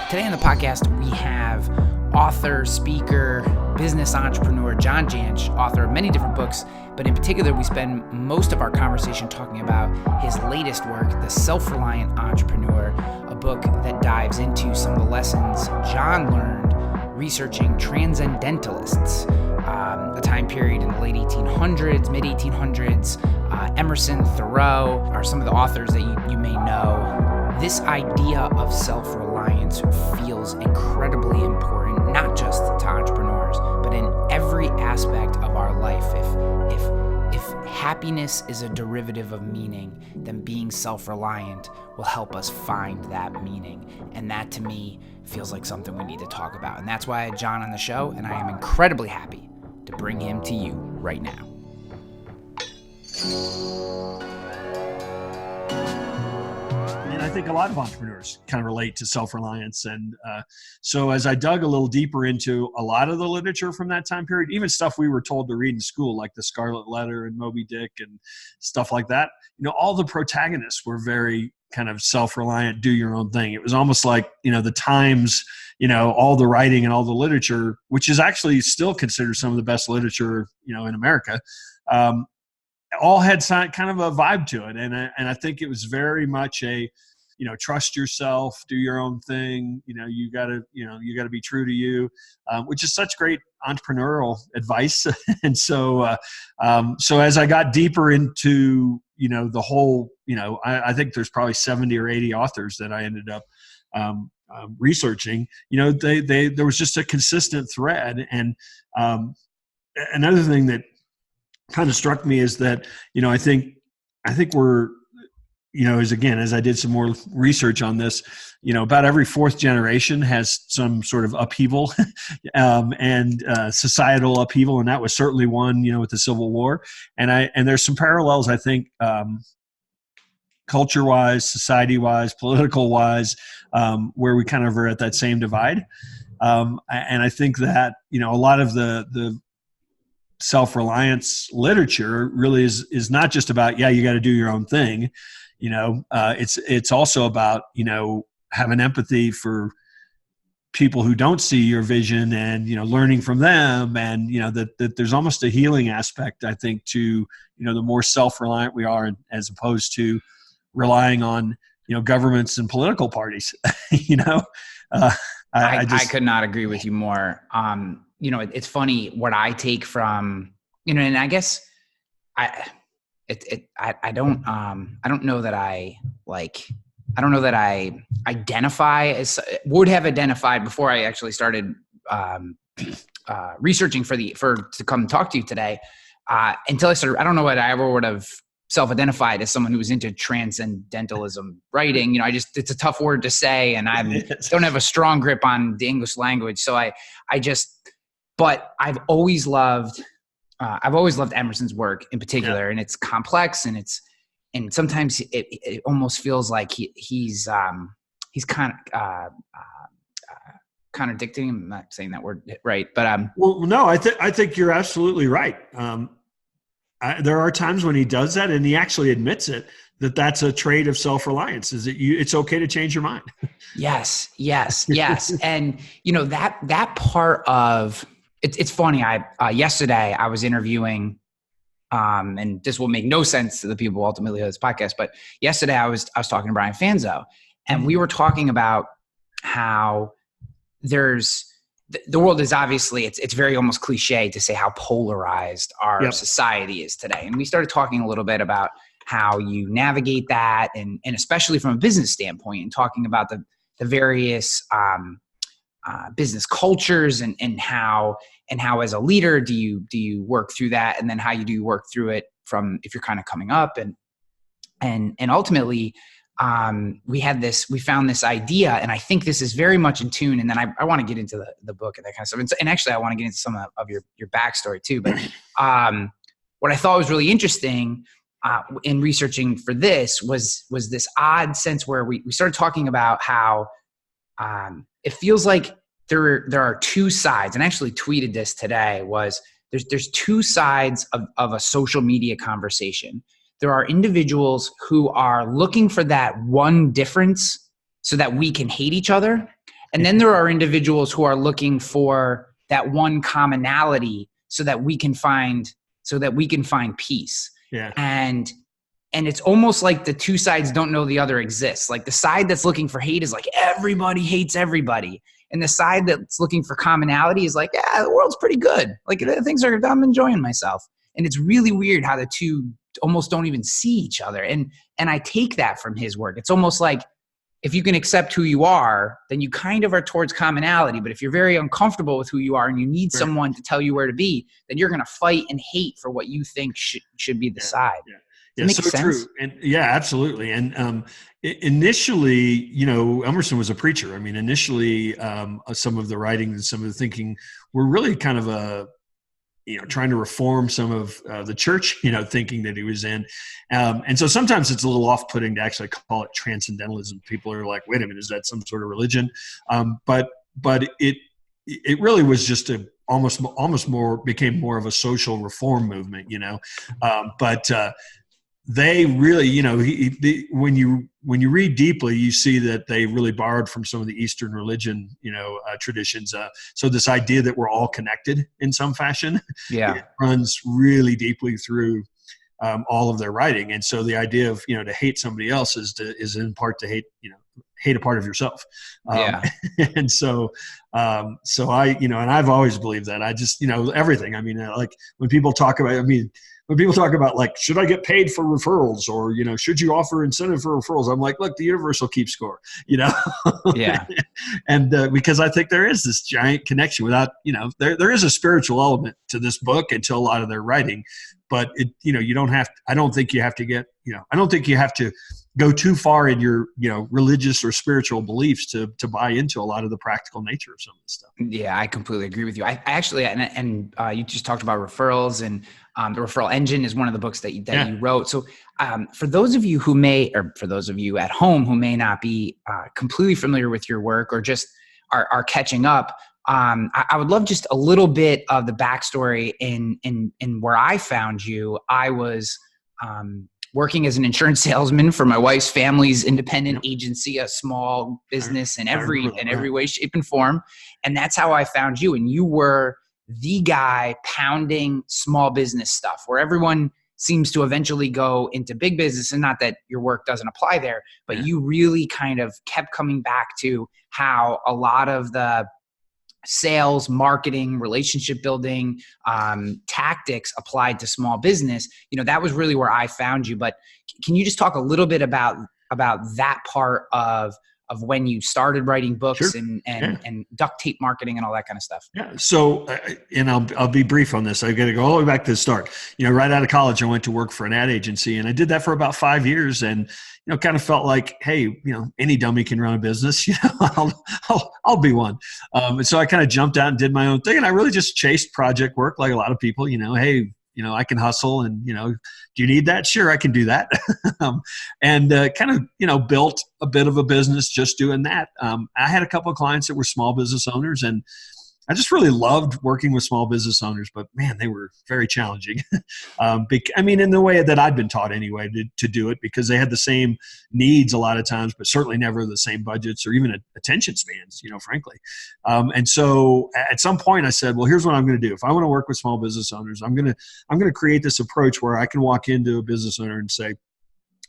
Today on the podcast, we have author, speaker, business entrepreneur Jantsch, author of many different books, but in particular, we spend most of our conversation talking about his latest work, The Self-Reliant Entrepreneur, a book that dives into some of the lessons John learned researching transcendentalists, a time period in the late 1800s, mid 1800s. Emerson, Thoreau are some of the authors that you may know. This idea of self-reliance feels incredibly important, not just to entrepreneurs, but in every aspect of our life. If happiness is a derivative of meaning, then being self-reliant will help us find that meaning. And that, to me, feels like something we need to talk about. And that's why I had John on the show, and I am incredibly happy to bring him to you right now. And I think a lot of entrepreneurs kind of relate to self-reliance. And so as I dug a little deeper into a lot of the literature from that time period, even stuff we were told to read in school, like the Scarlet Letter and Moby Dick and stuff like that, all the protagonists were very kind of self-reliant, do your own thing. It was almost like, the Times, all the writing and all the literature, which is actually still considered some of the best literature, in America, all had kind of a vibe to it. And I think it was very much a, trust yourself, do your own thing. You gotta be true to you, which is such great entrepreneurial advice. And so as I got deeper into, the whole, I think there's probably 70 or 80 authors that I ended up researching, there was just a consistent thread. And another thing that kind of struck me is that, I think we're, as I did some more research on this, about every fourth generation has some sort of upheaval and societal upheaval. And that was certainly one, with the Civil War. And there's some parallels, I think, culture-wise, society-wise, political-wise, where we kind of are at that same divide. And I think that, a lot of the self-reliance literature really is not just about, you got to do your own thing. It's also about, having empathy for people who don't see your vision and, learning from them. And, that there's almost a healing aspect, I think, to, the more self-reliant we are, as opposed to relying on, governments and political parties, I could not agree with you more. It's funny what I take from, and I guess I don't know that I identify as, would have identified before I actually started researching to come talk to you today, until I started. I don't know what I ever would have self-identified as someone who was into transcendentalism writing. It's a tough word to say, and I don't have a strong grip on the English language. So but I've always loved Emerson's work in particular, and it's complex, and sometimes it almost feels like he's kind of contradicting. I'm not saying that word right, but well, no, I think you're absolutely right. There are times when he does that, and he actually admits it, that's a trait of self-reliance, is that it's okay to change your mind. Yes. And that part of it's funny. Yesterday I was interviewing, and this will make no sense to the people who ultimately hear this podcast, but yesterday I was talking to Brian Fanzo, and we were talking about how the world is obviously, it's very almost cliche to say how polarized our society is today. And we started talking a little bit about how you navigate that, and especially from a business standpoint, and talking about the various business cultures and how as a leader do you work through that, and then how do you work through it from if you're kind of coming up, and ultimately we found this idea, and I think this is very much in tune. And then I want to get into the book and that kind of stuff. And actually I want to get into some of your backstory too. But what I thought was really interesting in researching for this was this odd sense where we started talking about how it feels like there are two sides, and I actually tweeted this today, was there's two sides of a social media conversation. There are individuals who are looking for that one difference so that we can hate each other. And then there are individuals who are looking for that one commonality so that we can find peace. Yeah. And it's almost like the two sides don't know the other exists. Like the side that's looking for hate is like, everybody hates everybody. And the side that's looking for commonality is like, yeah, the world's pretty good. Like I'm enjoying myself. And it's really weird how the two almost don't even see each other. And I take that from his work. It's almost like, if you can accept who you are, then you kind of are towards commonality. But if you're very uncomfortable with who you are and you need someone to tell you where to be, then you're going to fight and hate for what you think should be the side. Yeah, so sense? True. And yeah, absolutely. And initially, Emerson was a preacher. I mean, initially, some of the writing and some of the thinking were really kind of trying to reform some of the church, thinking that he was in. And so sometimes it's a little off-putting to actually call it transcendentalism. People are like, wait a minute, is that some sort of religion? But it really was just almost more became more of a social reform movement, but they really, when you read deeply, you see that they really borrowed from some of the Eastern religion, traditions. So this idea that we're all connected in some fashion, it runs really deeply through all of their writing. And so the idea of, to hate somebody else is in part to hate a part of yourself. And so I, and I've always believed that. I just, everything. I mean, like when people talk about like, should I get paid for referrals, or, should you offer incentive for referrals? I'm like, look, the universe will keep score, And because I think there is this giant connection without, there is a spiritual element to this book and to a lot of their writing, but you don't have, I don't think you have to go too far in your, religious or spiritual beliefs to buy into a lot of the practical nature of some of this stuff. Yeah, I completely agree with you. I actually, and you just talked about referrals, and the referral engine is one of the books that you wrote. So for those of you for those of you at home who may not be completely familiar with your work, or just are catching up, I would love just a little bit of the backstory in where I found you. I was working as an insurance salesman for my wife's family's independent agency, a small business in every way, shape, and form. And that's how I found you. And you were the guy pounding small business stuff, where everyone seems to eventually go into big business. And not that your work doesn't apply there, but you really kind of kept coming back to how a lot of the sales, marketing, relationship building tactics applied to small business. That was really where I found you. But can you just talk a little bit about that part of when you started writing books and duct tape marketing and all that kind of stuff? Yeah. So, and I'll be brief on this. I got to go all the way back to the start. Right out of college, I went to work for an ad agency, and I did that for about 5 years, and kind of felt like, hey, any dummy can run a business. I'll be one. And so I kind of jumped out and did my own thing, and I really just chased project work like a lot of people. Hey, I can hustle, and do you need that? Sure, I can do that. And kind of built a bit of a business just doing that. I had a couple of clients that were small business owners, and I just really loved working with small business owners, but man, they were very challenging. In the way that I'd been taught anyway to do it, because they had the same needs a lot of times, but certainly never the same budgets or even attention spans, frankly. And so at some point I said, well, here's what I'm going to do. If I want to work with small business owners, I'm going to create this approach where I can walk into a business owner and say,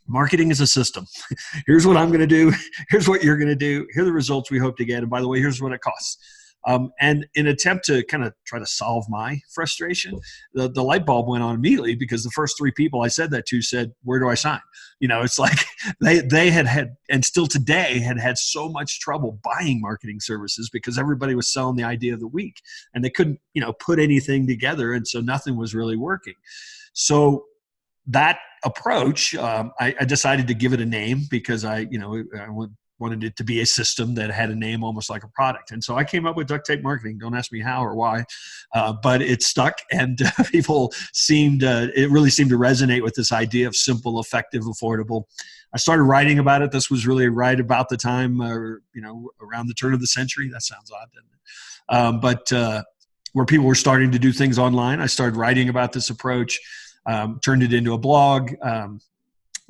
marketing is a system. Here's what I'm going to do. Here's what you're going to do. Here are the results we hope to get. And by the way, here's what it costs. And in an attempt to kind of try to solve my frustration, the light bulb went on immediately, because the first 3 people I said that to said, where do I sign? It's like they had, and still today had so much trouble buying marketing services because everybody was selling the idea of the week, and they couldn't, put anything together. And so nothing was really working. So that approach, I decided to give it a name, because I wanted it to be a system that had a name almost like a product. And so I came up with duct tape marketing. Don't ask me how or why, but it stuck, and people it really seemed to resonate with this idea of simple, effective, affordable. I started writing about it. This was really right about the time, around the turn of the century. That sounds odd, doesn't it? But where people were starting to do things online, I started writing about this approach, turned it into a blog,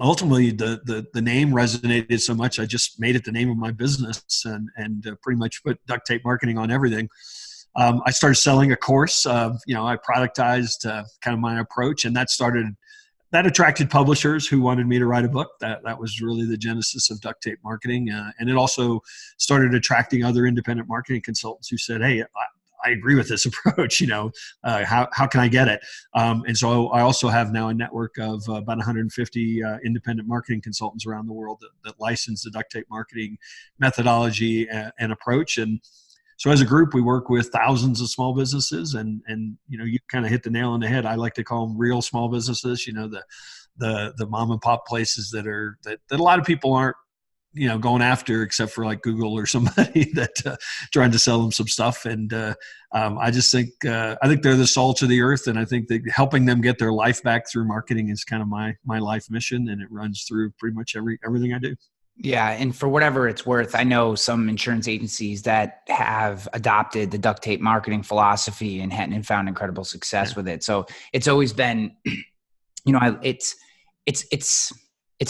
ultimately the name resonated so much, I just made it the name of my business and pretty much put duct tape marketing on everything. I started selling a course. I productized kind of my approach, and that attracted publishers who wanted me to write a book. That was really the genesis of duct tape marketing. And it also started attracting other independent marketing consultants who said, hey, I agree with this approach. How can I get it? And so I also have now a network of about 150 independent marketing consultants around the world that license the duct tape marketing methodology and approach. And so as a group, we work with thousands of small businesses, and you kind of hit the nail on the head. I like to call them real small businesses. The mom and pop places that a lot of people aren't going after, except for like Google or somebody that trying to sell them some stuff. And I just think they're the salt of the earth, and I think that helping them get their life back through marketing is kind of my life mission, and it runs through pretty much everything I do. Yeah. And for whatever it's worth, I know some insurance agencies that have adopted the duct tape marketing philosophy and found incredible success with it. So it's always been, it's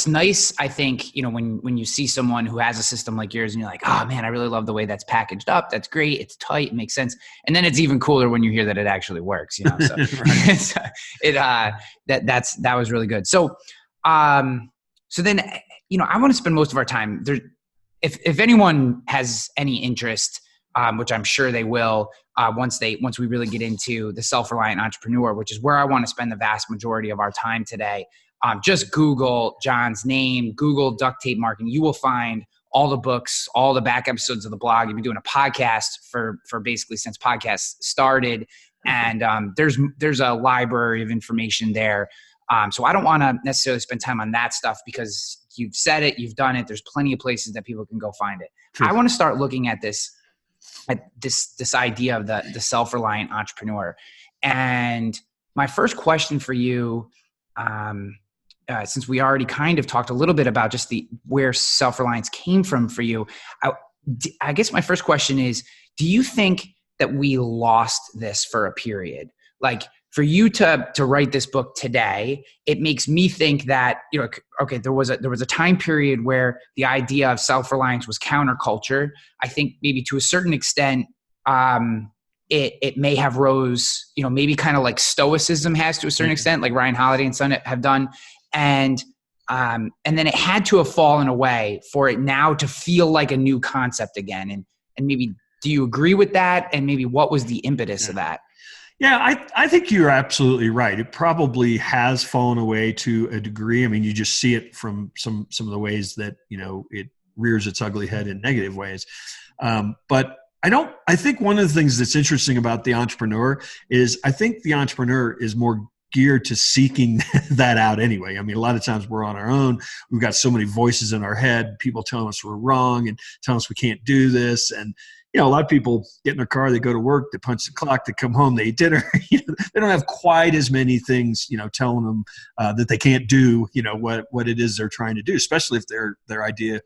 nice. I think, when you see someone who has a system like yours and you're like, oh man, I really love the way that's packaged up. That's great. It's tight. It makes sense. And then it's even cooler when you hear that it actually works, so that was really good. So then, I want to spend most of our time there. If anyone has any interest, which I'm sure they will, once we really get into the self-reliant entrepreneur, which is where I want to spend the vast majority of our time today. Just Google John's name, Google duct tape marketing. You will find all the books, all the back episodes of the blog. You've been doing a podcast for basically since podcasts started. And there's a library of information there. So I don't want to necessarily spend time on that stuff because you've said it, you've done it. There's plenty of places that people can go find it. Sure. I want to start looking at this idea of the self-reliant entrepreneur. And my first question for you, since we already kind of talked a little bit about just where self-reliance came from for you, I guess my first question is, do you think that we lost this for a period? Like, for you to write this book today, it makes me think that, okay, there was a time period where the idea of self-reliance was counterculture. I think maybe to a certain extent, it may have rose, maybe kind of like stoicism has to a certain extent, like Ryan Holiday and Son have done. And then it had to have fallen away for it now to feel like a new concept again. And maybe, do you agree with that? And maybe what was the impetus of that? Yeah, I think you're absolutely right. It probably has fallen away to a degree. I mean, you just see it from some of the ways that, it rears its ugly head in negative ways. But I think one of the things that's interesting about the entrepreneur is I think the entrepreneur is more geared to seeking that out anyway. I mean, a lot of times we're on our own. We've got so many voices in our head, people telling us we're wrong and telling us we can't do this. And a lot of people get in their car, they go to work, they punch the clock, they come home, they eat dinner. They don't have quite as many things, telling them that they can't do, what it is they're trying to do, especially if their idea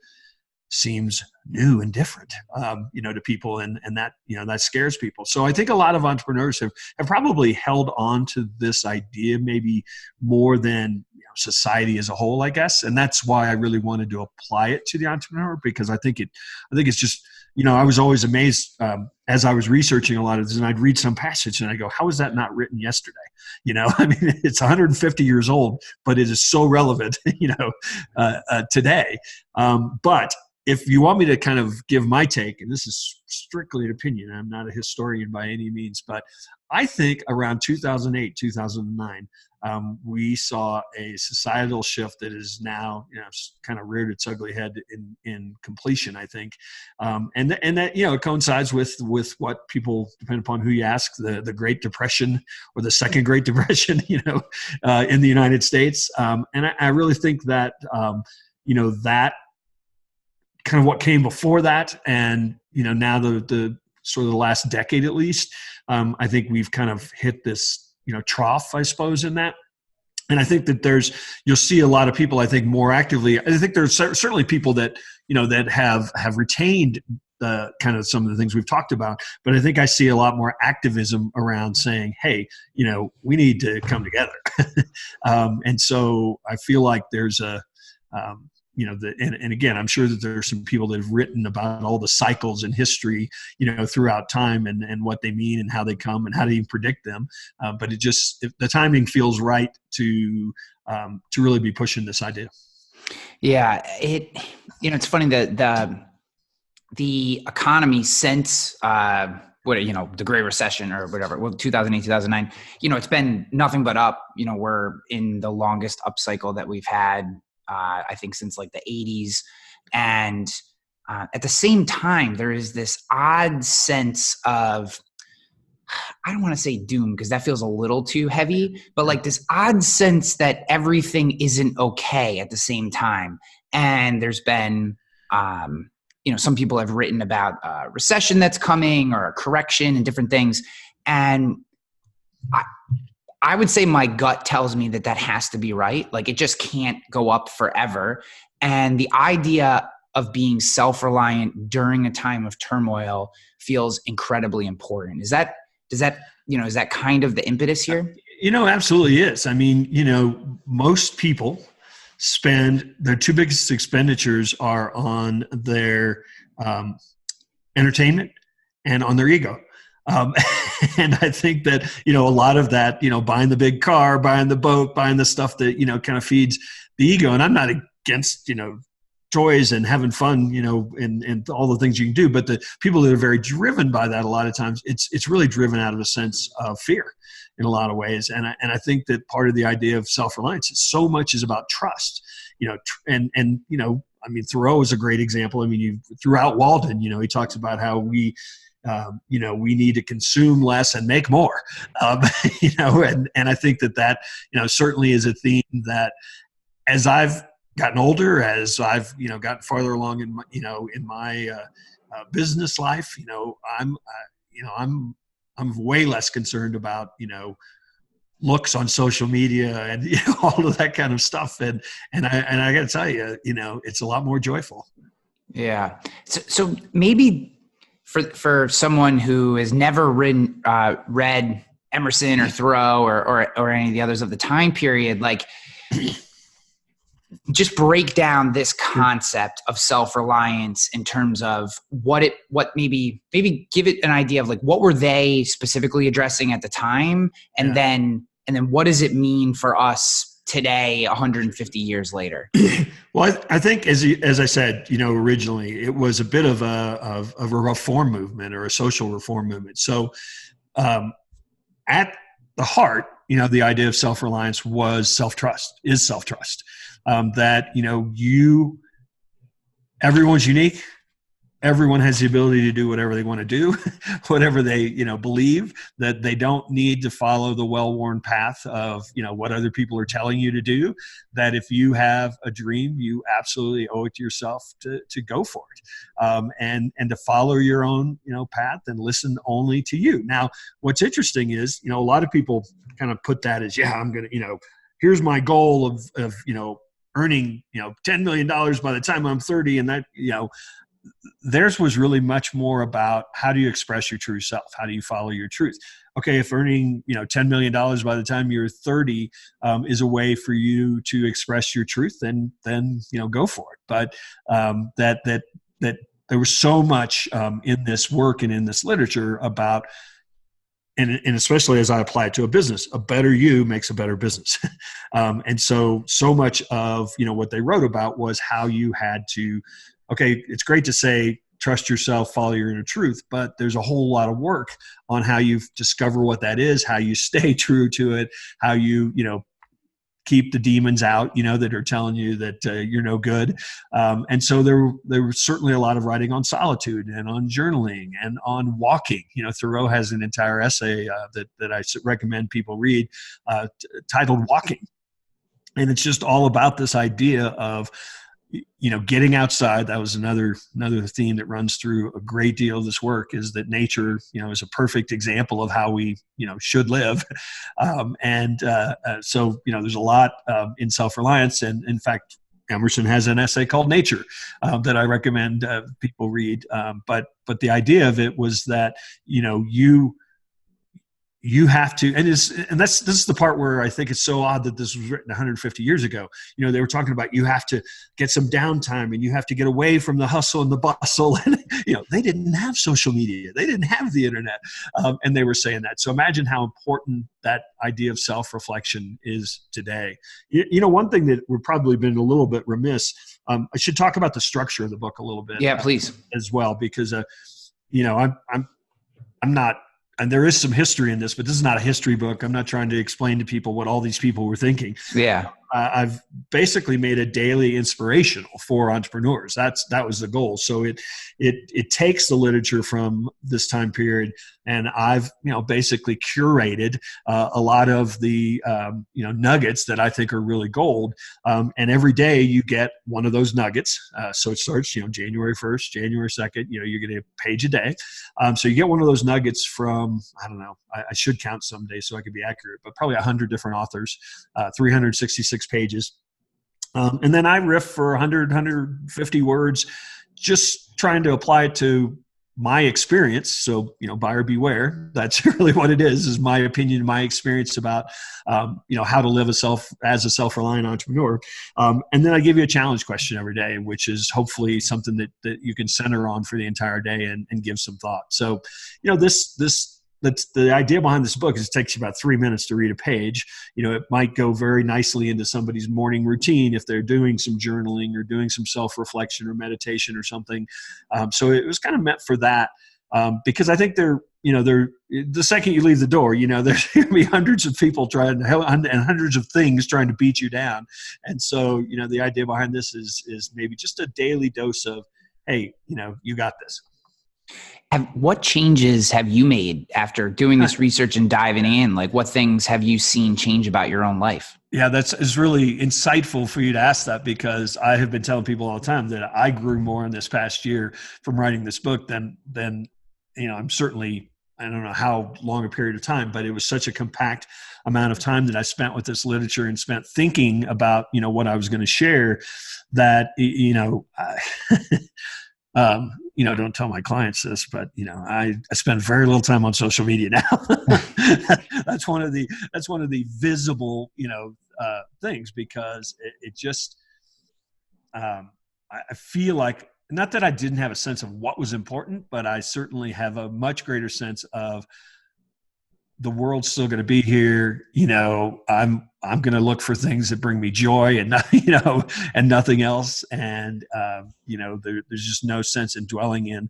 seems new and different, to people, and that, that scares people. So I think a lot of entrepreneurs have probably held on to this idea maybe more than society as a whole, I guess. And that's why I really wanted to apply it to the entrepreneur, because I think it's just, I was always amazed as I was researching a lot of this, and I'd read some passage and I go, how is that not written yesterday? I mean, it's 150 years old, but it is so relevant, today. But if you want me to kind of give my take, and this is strictly an opinion, I'm not a historian by any means, but I think around 2008, 2009, we saw a societal shift that is now, kind of reared its ugly head in completion, I think. And that, it coincides with what people, depending upon who you ask, the Great Depression or the Second Great Depression, in the United States. And I really think that, that kind of what came before that, and now the sort of the last decade at least, I think we've kind of hit this trough, I suppose, in that. And I think that you'll see a lot of people, I think, more actively. I think there's certainly people that that have retained the kind of some of the things we've talked about, but I think I see a lot more activism around saying, hey, we need to come together. And so I feel like there's a and again, I'm sure that there are some people that have written about all the cycles in history, throughout time and what they mean and how they come and how to even predict them. But the timing feels right to really be pushing this idea. Yeah, it's funny that the economy since the Great Recession or whatever, 2008, 2009, it's been nothing but up. We're in the longest up cycle that we've had, I think, since like the 80s. And at the same time, there is this odd sense of, I don't want to say doom because that feels a little too heavy, but like this odd sense that everything isn't okay at the same time. And there's been, some people have written about a recession that's coming or a correction and different things. And I would say my gut tells me that has to be right. Like it just can't go up forever. And the idea of being self-reliant during a time of turmoil feels incredibly important. Is that kind of the impetus here? Absolutely is. I mean, most people spend their two biggest expenditures are on their entertainment and on their ego. And I think that, a lot of that, buying the big car, buying the boat, buying the stuff that, kind of feeds the ego. And I'm not against, joys and having fun, and all the things you can do. But the people that are very driven by that, a lot of times it's really driven out of a sense of fear in a lot of ways. And I think that part of the idea of self-reliance is so much is about trust, Thoreau is a great example. I mean, throughout Walden, he talks about how we need to consume less and make more, and I think that certainly is a theme that as I've gotten older, as I've, gotten farther along in my business life, I'm way less concerned about, looks on social media and all of that kind of stuff. And I got to tell you, it's a lot more joyful. Yeah. So maybe for someone who has never read Emerson or Thoreau or any of the others of the time period, like just break down this concept of self-reliance in terms of maybe give it an idea of like, what were they specifically addressing at the time? And then what does it mean for us today, 150 years later? Well, I think as I said, originally it was a bit of a reform movement or a social reform movement. So at the heart, the idea of self-reliance was self-trust, that, everyone's unique. Everyone has the ability to do whatever they want to do, whatever they, believe, that they don't need to follow the well-worn path of, what other people are telling you to do, that if you have a dream, you absolutely owe it to yourself to go for it, and to follow your own, path and listen only to you. Now, what's interesting is, a lot of people kind of put that as, I'm going to, here's my goal of earning, $10 million by the time I'm 30. And that, theirs was really much more about how do you express your true self? How do you follow your truth? Okay, if earning, $10 million by the time you're 30 is a way for you to express your truth, then go for it. But that there was so much in this work and in this literature about, and especially as I apply it to a business, a better you makes a better business. And so much of, what they wrote about was how you had to, okay, it's great to say, trust yourself, follow your inner truth, but there's a whole lot of work on how you discover what that is, how you stay true to it, how you, keep the demons out, that are telling you that you're no good. And so there was certainly a lot of writing on solitude and on journaling and on walking. Thoreau has an entire essay that I recommend people read titled Walking. And it's just all about this idea of, getting outside. That was another theme that runs through a great deal of this work, is that nature, is a perfect example of how we, should live. So, there's a lot in self-reliance. And in fact, Emerson has an essay called Nature that I recommend people read. But the idea of it was that, you have to, and this is the part where I think it's so odd that this was written 150 years ago. You know, they were talking about you have to get some downtime and you have to get away from the hustle and the bustle. And, you know, they didn't have social media. They didn't have the internet. And they were saying that. So imagine how important that idea of self-reflection is today. You know, one thing that we've probably been a little bit remiss, I should talk about the structure of the book a little bit. Yeah, please. As well, because, you know, I'm not, and there is some history in this, but this is not a history book. I'm not trying to explain to people what all these people were thinking. Yeah. I've basically made a daily inspirational for entrepreneurs. That was the goal. So it takes the literature from this time period, and I've, you know, basically curated a lot of the you know, nuggets that I think are really gold. And every day you get one of those nuggets. So it starts, you know, January 1st, January 2nd. You know, you're getting a page a day. So you get one of those nuggets from, I don't know, I should count someday so I could be accurate, but probably 100 different authors, 366 pages. And then I riff for 100, 150 words, just trying to apply it to my experience. So, you know, buyer beware. That's really what it is my opinion, my experience about, you know, how to live as a self-reliant entrepreneur. And then I give you a challenge question every day, which is hopefully something that you can center on for the entire day and give some thought. So, you know, that's the idea behind this book is it takes you about 3 minutes to read a page. You know, it might go very nicely into somebody's morning routine if they're doing some journaling or doing some self-reflection or meditation or something. So it was kind of meant for that, because I think the second you leave the door, you know, there's going to be hundreds of people and hundreds of things trying to beat you down. And so, you know, the idea behind this is maybe just a daily dose of, hey, you know, you got this. What changes have you made after doing this research and diving in? Like, what things have you seen change about your own life? Yeah, it's really insightful for you to ask that, because I have been telling people all the time that I grew more in this past year from writing this book than you know, I'm certainly, I don't know how long a period of time, but it was such a compact amount of time that I spent with this literature and spent thinking about, you know, what I was going to share, that, you know, you know, don't tell my clients this, but, you know, I spend very little time on social media now. That's one of the visible, you know, things, because it just, I feel like, not that I didn't have a sense of what was important, but I certainly have a much greater sense of the world's still going to be here. You know, I'm going to look for things that bring me joy and not, you know, and nothing else. And, you know, there's just no sense in dwelling in,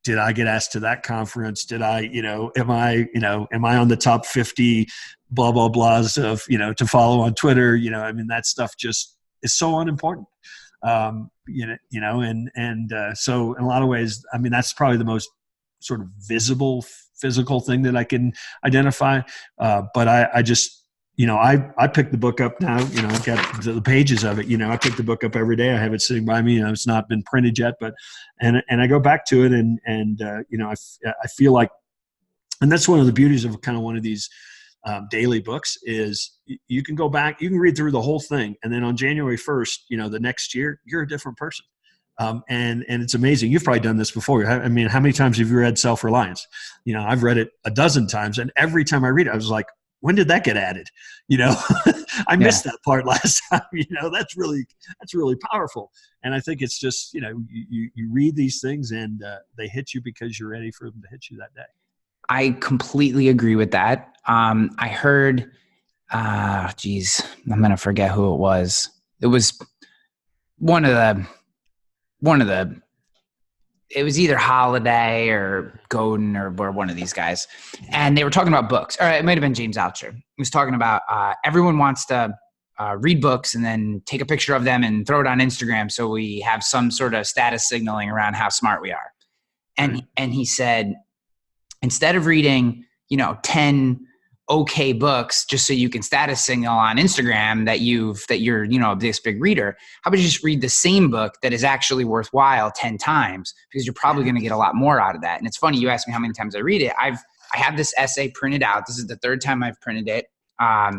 did I get asked to that conference? Did I, you know, am I on the top 50 blah, blah, blahs of, you know, to follow on Twitter? You know, I mean, that stuff just is so unimportant. So in a lot of ways, I mean, that's probably the most sort of visible physical thing that I can identify. But I just, you know, I pick the book up now, you know, I've got the pages of it, you know, I pick the book up every day. I have it sitting by me, you know, it's not been printed yet, but, and I go back to it and you know, I feel like, and that's one of the beauties of kind of one of these daily books is you can go back, you can read through the whole thing. And then on January 1st, you know, the next year, you're a different person. And it's amazing. You've probably done this before. I mean, how many times have you read Self-Reliance? You know, I've read it a dozen times, and every time I read it, I was like, when did that get added? You know, I missed that part last time. You know, that's really powerful. And I think it's just, you know, you read these things and they hit you because you're ready for them to hit you that day. I completely agree with that. I heard, I'm going to forget who it was. It was one of the, it was either Holiday or Godin or one of these guys. And they were talking about books. Or it might have been James Altucher. He was talking about everyone wants to read books and then take a picture of them and throw it on Instagram so we have some sort of status signaling around how smart we are. And he said, instead of reading, you know, 10 okay books just so you can status signal on Instagram that you're, you know, this big reader, how about you just read the same book that is actually worthwhile 10 times, because you're probably going to get a lot more out of that. And it's funny, you asked me how many times I read it. I have this essay printed out. This is the third time I've printed it. I've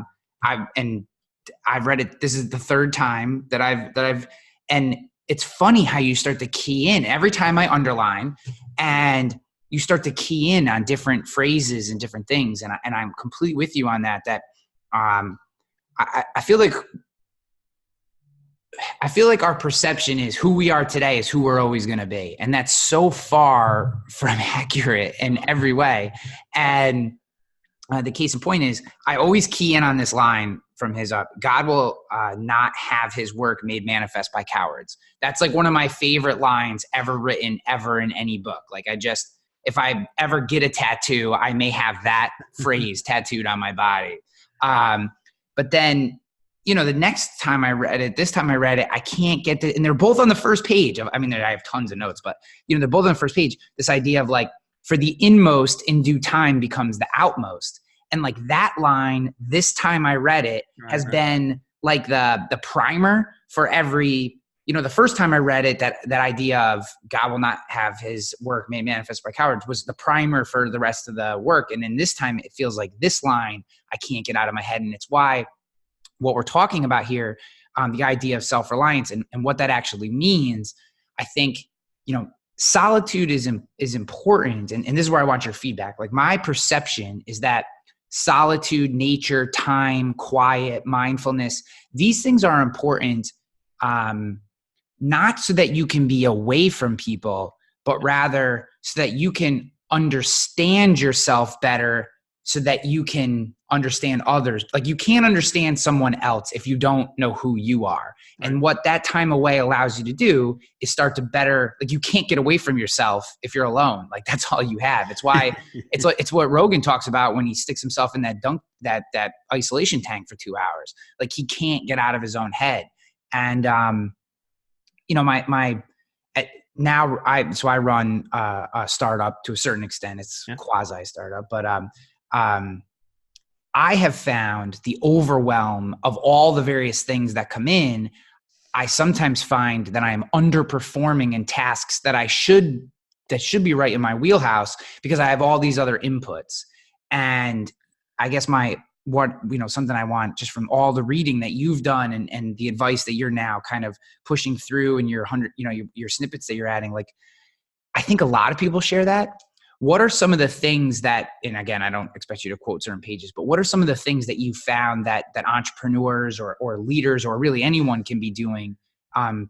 read it. This is the third time that I've, and it's funny how you start to key in every time I underline, and you start to key in on different phrases and different things. And I'm completely with you on that, I feel like our perception is who we are today is who we're always going to be. And that's so far from accurate in every way. And the case in point is I always key in on this line from his God will not have his work made manifest by cowards. That's like one of my favorite lines ever written ever in any book. Like if I ever get a tattoo, I may have that phrase tattooed on my body. But then, the next time I read it, I can't get to, and they're both on the first page. I have tons of notes, but they're both on the first page. This idea of like, for the inmost in due time becomes the outmost. And like that line, this time I read it has been like the primer for every, the first time I read it, that idea of God will not have his work made manifest by cowards was the primer for the rest of the work. And then this time it feels like this line I can't get out of my head. And it's why what we're talking about here, the idea of self-reliance and what that actually means, I think, solitude is important. And this is where I want your feedback. Like my perception is that solitude, nature, time, quiet, mindfulness, these things are important, not so that you can be away from people, but rather so that you can understand yourself better, so that you can understand others. Like you can't understand someone else if you don't know who you are. Right. And what that time away allows you to do is start to better, like you can't get away from yourself if you're alone. Like that's all you have. It's why it's what Rogan talks about when he sticks himself in that that isolation tank for 2 hours. Like he can't get out of his own head. And, I run a startup to a certain extent. It's quasi startup, but, I have found the overwhelm of all the various things that come in. I sometimes find that I am underperforming in tasks that should be right in my wheelhouse because I have all these other inputs. And I guess something I want just from all the reading that you've done and the advice that you're now kind of pushing through and your your snippets that you're adding, like, I think a lot of people share that. What are some of the things that, and again, I don't expect you to quote certain pages, but what are some of the things that you found that entrepreneurs or leaders or really anyone can be doing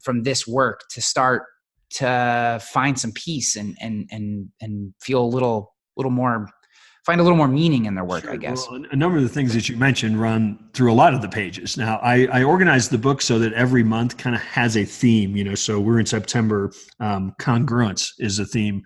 from this work to start to find some peace and feel a little more, find a little more meaning in their work, I guess. Well, a number of the things that you mentioned run through a lot of the pages. Now, I organized the book so that every month kind of has a theme, so we're in September. Congruence is a theme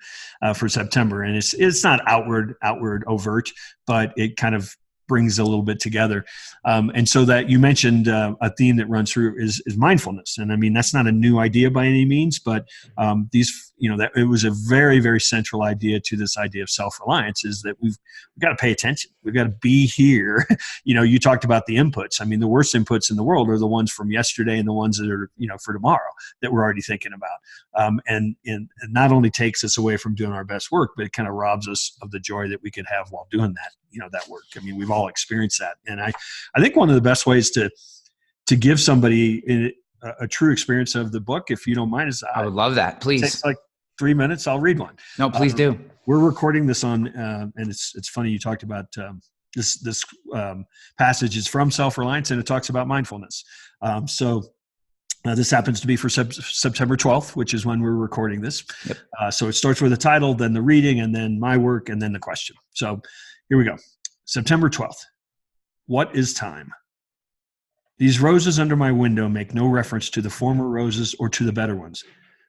for September. And it's not outward overt, but it kind of brings a little bit together. And so that you mentioned a theme that runs through is mindfulness. And I mean, that's not a new idea by any means, but that it was a very, very central idea to this idea of self-reliance is that we've got to pay attention. We've got to be here. You talked about the inputs. I mean, the worst inputs in the world are the ones from yesterday and the ones that are, for tomorrow that we're already thinking about. And it not only takes us away from doing our best work, but it kind of robs us of the joy that we could have while doing that, that work. I mean, we've all experienced that. And I think one of the best ways to give somebody a true experience of the book, if you don't mind, is I would love that. Please. Take like 3 minutes. I'll read one. No, please do. We're recording this on, and it's funny you talked about this passage is from Self-Reliance and it talks about mindfulness. So this happens to be for September 12th, which is when we're recording this. Yep. So it starts with the title, then the reading, and then my work, and then the question. So here we go. September 12th. What is time? These roses under my window make no reference to the former roses or to the better ones.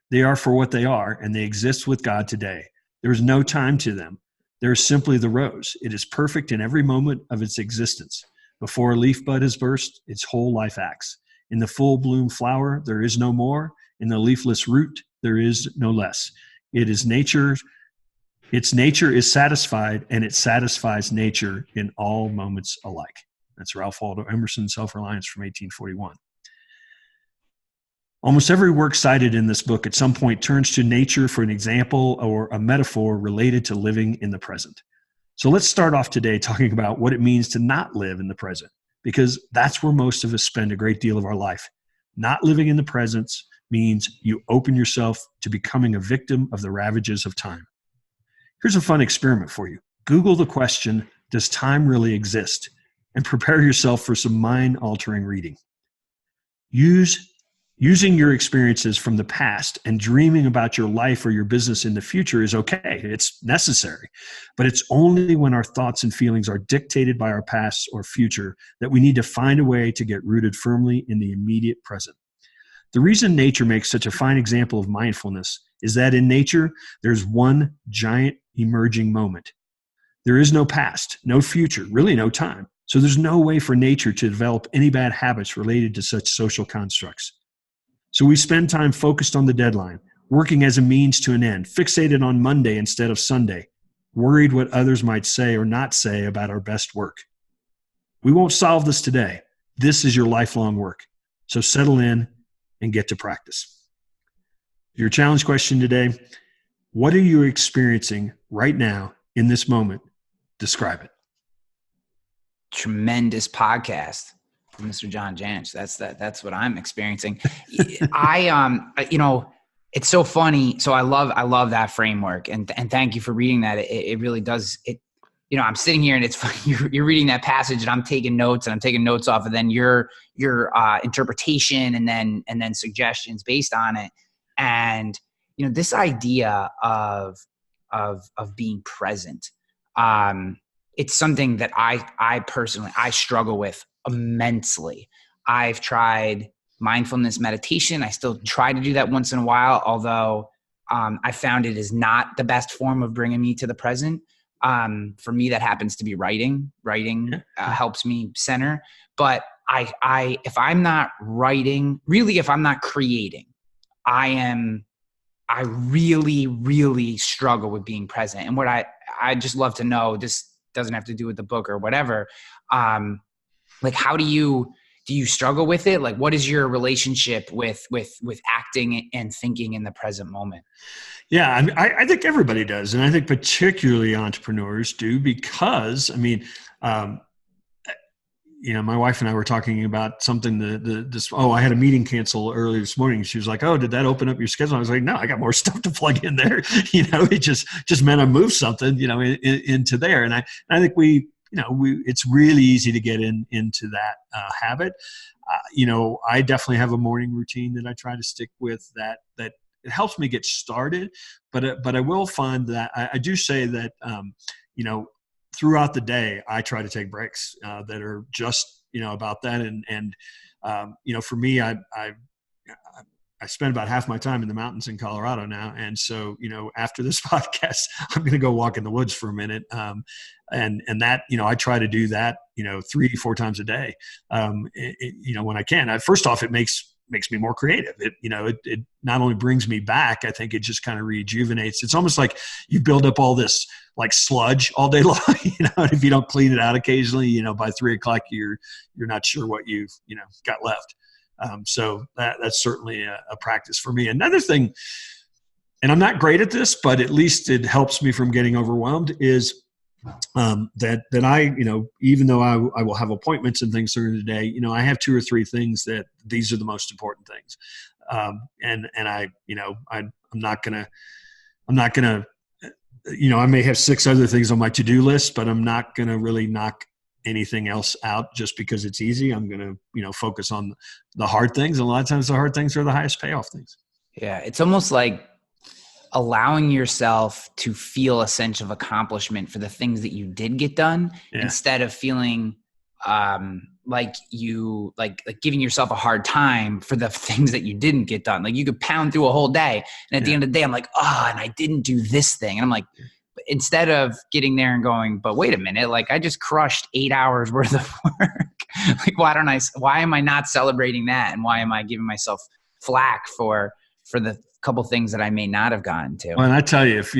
They are for what they are, and they exist with God today. There is no time to them. There is simply the rose. It is perfect in every moment of its existence. Before a leaf bud has burst, its whole life acts. In the full bloom flower, there is no more. In the leafless root, there is no less. It is nature. Its nature is satisfied, and it satisfies nature in all moments alike. That's Ralph Waldo Emerson's Self-Reliance from 1841. Almost every work cited in this book at some point turns to nature for an example or a metaphor related to living in the present. So let's start off today talking about what it means to not live in the present, because that's where most of us spend a great deal of our life. Not living in the present means you open yourself to becoming a victim of the ravages of time. Here's a fun experiment for you. Google the question, does time really exist? And prepare yourself for some mind-altering reading. Using your experiences from the past and dreaming about your life or your business in the future is okay. It's necessary. But it's only when our thoughts and feelings are dictated by our past or future that we need to find a way to get rooted firmly in the immediate present. The reason nature makes such a fine example of mindfulness is that in nature, there's one giant emerging moment. There is no past, no future, really no time. So there's no way for nature to develop any bad habits related to such social constructs. So we spend time focused on the deadline, working as a means to an end, fixated on Monday instead of Sunday, worried what others might say or not say about our best work. We won't solve this today. This is your lifelong work. So settle in and get to practice. Your challenge question today, what are you experiencing right now in this moment? Describe it. Tremendous podcast, Mr. John Jantsch. That's what I'm experiencing. It's so funny. So I love that framework, and thank you for reading that. It really does. I'm sitting here and it's funny. You're reading that passage, and I'm taking notes off of then your interpretation and then suggestions based on it. And this idea of being present. It's something that I personally struggle with immensely. I've tried mindfulness meditation. I still try to do that once in a while, although I found it is not the best form of bringing me to the present. For me, that happens to be writing. Writing helps me center. But if I'm not writing, really, if I'm not creating, I really, really struggle with being present. And what I just love to know, this doesn't have to do with the book or whatever. Like, how do you struggle with it? Like, what is your relationship with acting and thinking in the present moment? Yeah, I think everybody does. And I think particularly entrepreneurs do, because, my wife and I were talking about something I had a meeting cancel earlier this morning. She was like, "Oh, did that open up your schedule?" I was like, "No, I got more stuff to plug in there." It just meant I moved something, into there. And I think it's really easy to get into that habit. I definitely have a morning routine that I try to stick with that it helps me get started. But I will find that I do say that, throughout the day, I try to take breaks that are just, about that. And for me, I spend about half my time in the mountains in Colorado now. And so, after this podcast, I'm going to go walk in the woods for a minute. And that, I try to do that, 3-4 times a day. When I can. First off, it makes me more creative. It not only brings me back, I think it just kind of rejuvenates. It's almost like you build up all this like sludge all day long, if you don't clean it out occasionally, by 3:00, you're not sure what you've, got left. So that's certainly a practice for me. Another thing, and I'm not great at this, but at least it helps me from getting overwhelmed, is that I, even though I will have appointments and things during the day, I have 2 or 3 things that these are the most important things. And I'm not gonna, I may have 6 other things on my to-do list, but I'm not going to really knock anything else out just because it's easy. I'm going to, focus on the hard things. And a lot of times the hard things are the highest payoff things. Yeah. It's almost like allowing yourself to feel a sense of accomplishment for the things that you did get done, instead of feeling like giving yourself a hard time for the things that you didn't get done. Like, you could pound through a whole day, and at the end of the day, I'm like, and I didn't do this thing. And I'm like, instead of getting there and going, but wait a minute, like, I just crushed 8 hours worth of work. Like, why am I not celebrating that? And why am I giving myself flack for the couple things that I may not have gotten to? Well, and I tell you, if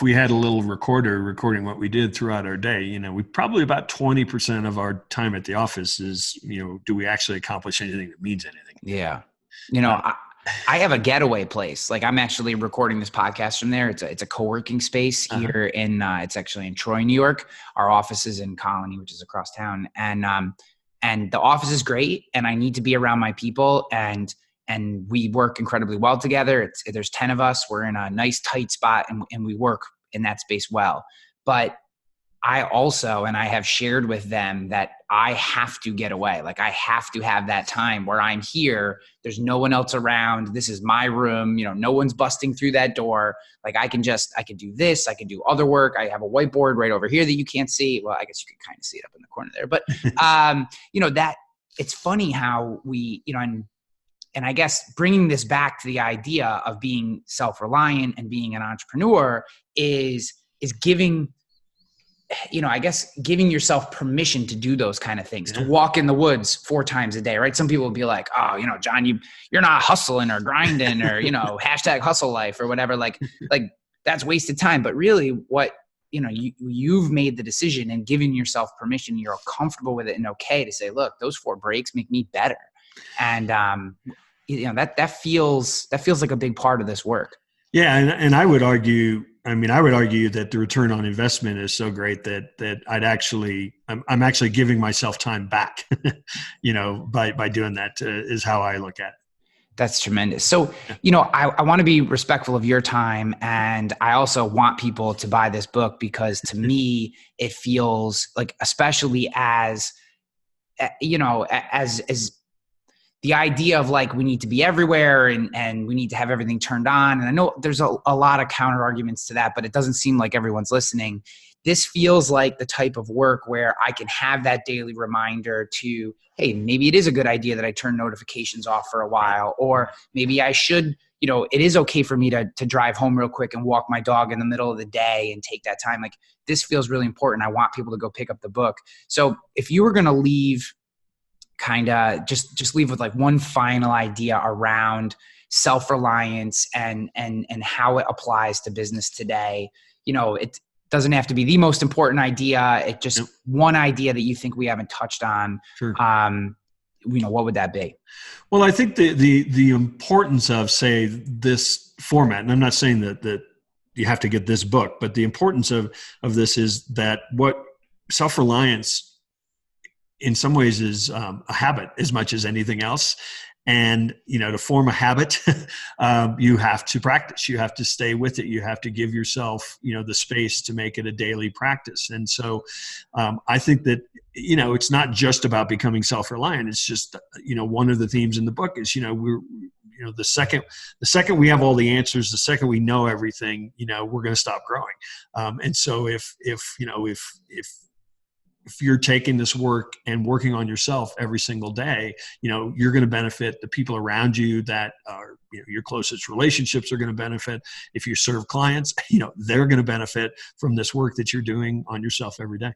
we had a little recorder recording what we did throughout our day, we probably about 20% of our time at the office is, do we actually accomplish anything that means anything? Yeah. I have a getaway place. Like, I'm actually recording this podcast from there. It's a co-working space here it's actually in Troy, New York. Our office is in Colony, which is across town. And the office is great, and I need to be around my people, and we work incredibly well together. There's 10 of us. We're in a nice tight spot, and we work in that space well. But I also, and I have shared with them that I have to get away. Like I have to have that time where I'm here. There's no one else around. This is my room. No one's busting through that door. Like I can do this. I can do other work. I have a whiteboard right over here that you can't see. Well, I guess you can kind of see it up in the corner there, but that it's funny how we, and I guess bringing this back to the idea of being self-reliant and being an entrepreneur is giving yourself permission to do those kind of things, to walk in the woods 4 times a day, right? Some people will be like, oh, John, you're not hustling or grinding or, hashtag hustle life or whatever. Like that's wasted time. But really what, you've made the decision and given yourself permission, you're comfortable with it and okay to say, look, those 4 breaks make me better. And, that feels like a big part of this work. Yeah. And I would argue that the return on investment is so great that I'm actually giving myself time back, by doing that is how I look at it. That's tremendous. So, I want to be respectful of your time. And I also want people to buy this book because to me, it feels like, especially as the idea of like, we need to be everywhere and we need to have everything turned on. And I know there's a lot of counter arguments to that, but it doesn't seem like everyone's listening. This feels like the type of work where I can have that daily reminder to, hey, maybe it is a good idea that I turn notifications off for a while, or maybe I should, it is okay for me to drive home real quick and walk my dog in the middle of the day and take that time. Like this feels really important. I want people to go pick up the book. So if you were going to leave just leave with like one final idea around self-reliance and how it applies to business today. It doesn't have to be the most important idea. It just one idea that you think we haven't touched on. Sure. What would that be? Well, I think the importance of, say, this format, and I'm not saying that you have to get this book, but the importance of this is that what self-reliance in some ways is a habit as much as anything else. And, to form a habit, you have to practice, you have to stay with it. You have to give yourself, the space to make it a daily practice. And so I think that, it's not just about becoming self-reliant. It's just, one of the themes in the book is, we're, the second we have all the answers, the second we know everything, we're going to stop growing. And so if you're taking this work and working on yourself every single day, you're going to benefit. The people around you that are, your closest relationships are going to benefit. If you serve clients, they're going to benefit from this work that you're doing on yourself every day.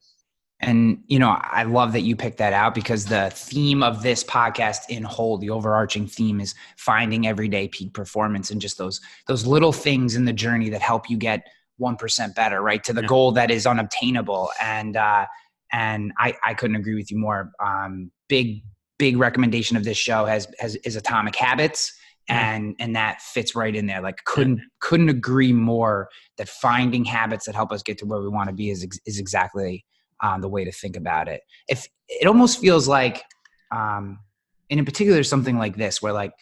And, I love that you picked that out because the theme of this podcast in whole, the overarching theme is finding everyday peak performance and just those little things in the journey that help you get 1% better, right? To the goal that is unobtainable. And I couldn't agree with you more. Big recommendation of this show is Atomic Habits. And that fits right in there. Like couldn't agree more that finding habits that help us get to where we want to be is exactly the way to think about it. If it almost feels like, and in particular, something like this, where like,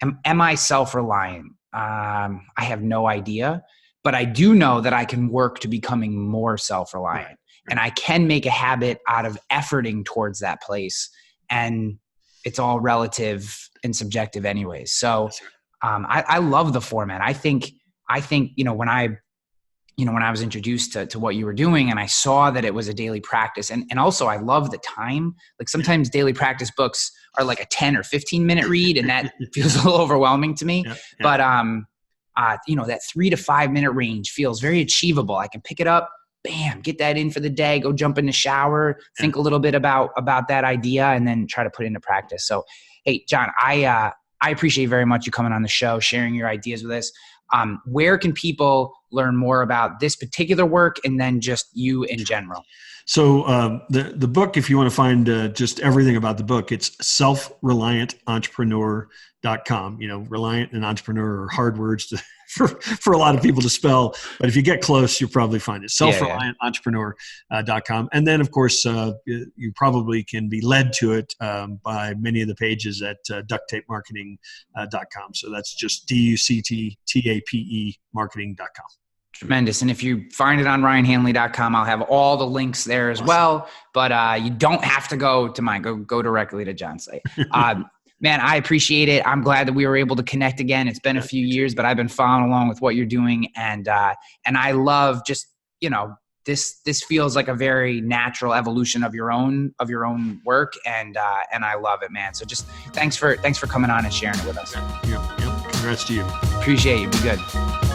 am I self-reliant? I have no idea, but I do know that I can work to becoming more self-reliant. Right. And I can make a habit out of efforting towards that place. And it's all relative and subjective anyways. So I love the format. I think, when I was introduced to what you were doing and I saw that it was a daily practice and also I love the time. Like sometimes daily practice books are like a 10 or 15 minute read and that feels a little overwhelming to me. But, that 3 to 5 minute range feels very achievable. I can pick it up, bam, get that in for the day, go jump in the shower, think a little bit about that idea and then try to put it into practice. So, hey, John, I appreciate very much you coming on the show, sharing your ideas with us. Where can people learn more about this particular work and then just you in general? So the book, if you want to find just everything about the book, it's self-reliantentrepreneur.com. Reliant and entrepreneur are hard words for a lot of people to spell, but if you get close, you'll probably find it. Self-reliantentrepreneur.com. And then, of course, you probably can be led to it by many of the pages at ducttapemarketing.com. So that's just DUCTTAPE marketing.com. Tremendous. And if you find it on ryanhanley.com, I'll have all the links there as well. But you don't have to go to mine. Go directly to John's site. Man, I appreciate it. I'm glad that we were able to connect again. It's been a few years, but I've been following along with what you're doing. And I love just, this feels like a very natural evolution of your own work. And I love it, man. So just thanks for coming on and sharing it with us. Yep. Congrats to you. Appreciate you. Be good.